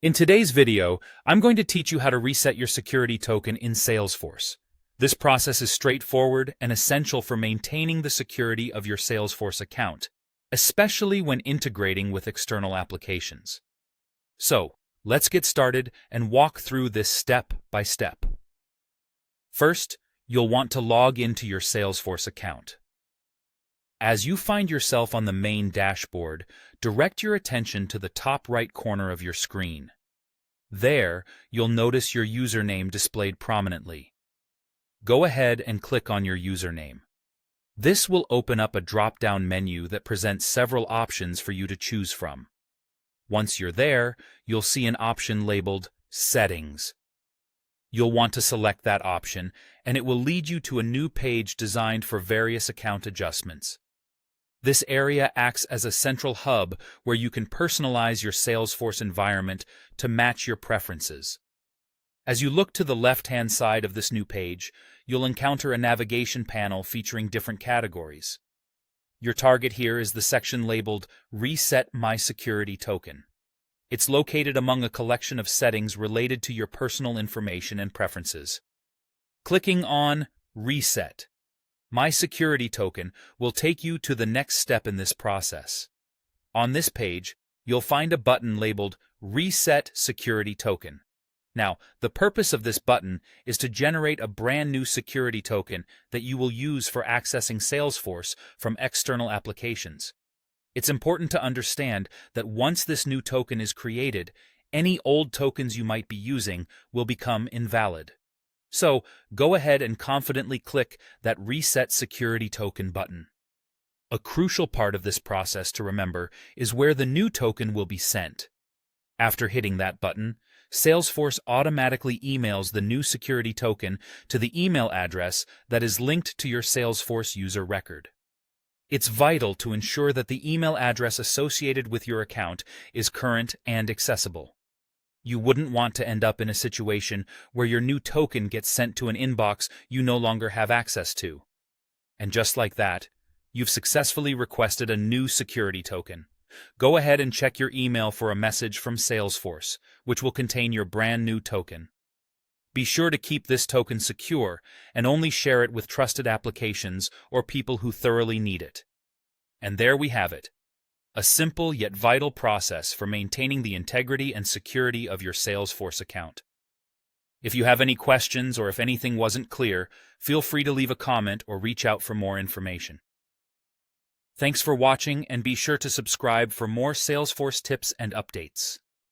In today's video, I'm going to teach you how to reset your security token in Salesforce. This process is straightforward and essential for maintaining the security of your Salesforce account, especially when integrating with external applications. So, let's get started and walk through this step by step. First, you'll want to log into your Salesforce account. As you find yourself on the main dashboard, direct your attention to the top right corner of your screen. There, you'll notice your username displayed prominently. Go ahead and click on your username. This will open up a drop-down menu that presents several options for you to choose from. Once you're there, you'll see an option labeled Settings. You'll want to select that option, and it will lead you to a new page designed for various account adjustments. This area acts as a central hub where you can personalize your Salesforce environment to match your preferences. As you look to the left-hand side of this new page, you'll encounter a navigation panel featuring different categories. Your target here is the section labeled Reset My Security Token. It's located among a collection of settings related to your personal information and preferences. Clicking on Reset My Security Token will take you to the next step in this process. On this page, you'll find a button labeled Reset Security Token. Now, the purpose of this button is to generate a brand new security token that you will use for accessing Salesforce from external applications. It's important to understand that once this new token is created, any old tokens you might be using will become invalid. So, go ahead and confidently click that Reset Security Token button. A crucial part of this process to remember is where the new token will be sent. After hitting that button, Salesforce automatically emails the new security token to the email address that is linked to your Salesforce user record. It's vital to ensure that the email address associated with your account is current and accessible. You wouldn't want to end up in a situation where your new token gets sent to an inbox you no longer have access to. And just like that, you've successfully requested a new security token. Go ahead and check your email for a message from Salesforce, which will contain your brand new token. Be sure to keep this token secure and only share it with trusted applications or people who thoroughly need it. And there we have it. A simple yet vital process for maintaining the integrity and security of your Salesforce account. If you have any questions or if anything wasn't clear, feel free to leave a comment or reach out for more information. Thanks for watching, and be sure to subscribe for more Salesforce tips and updates.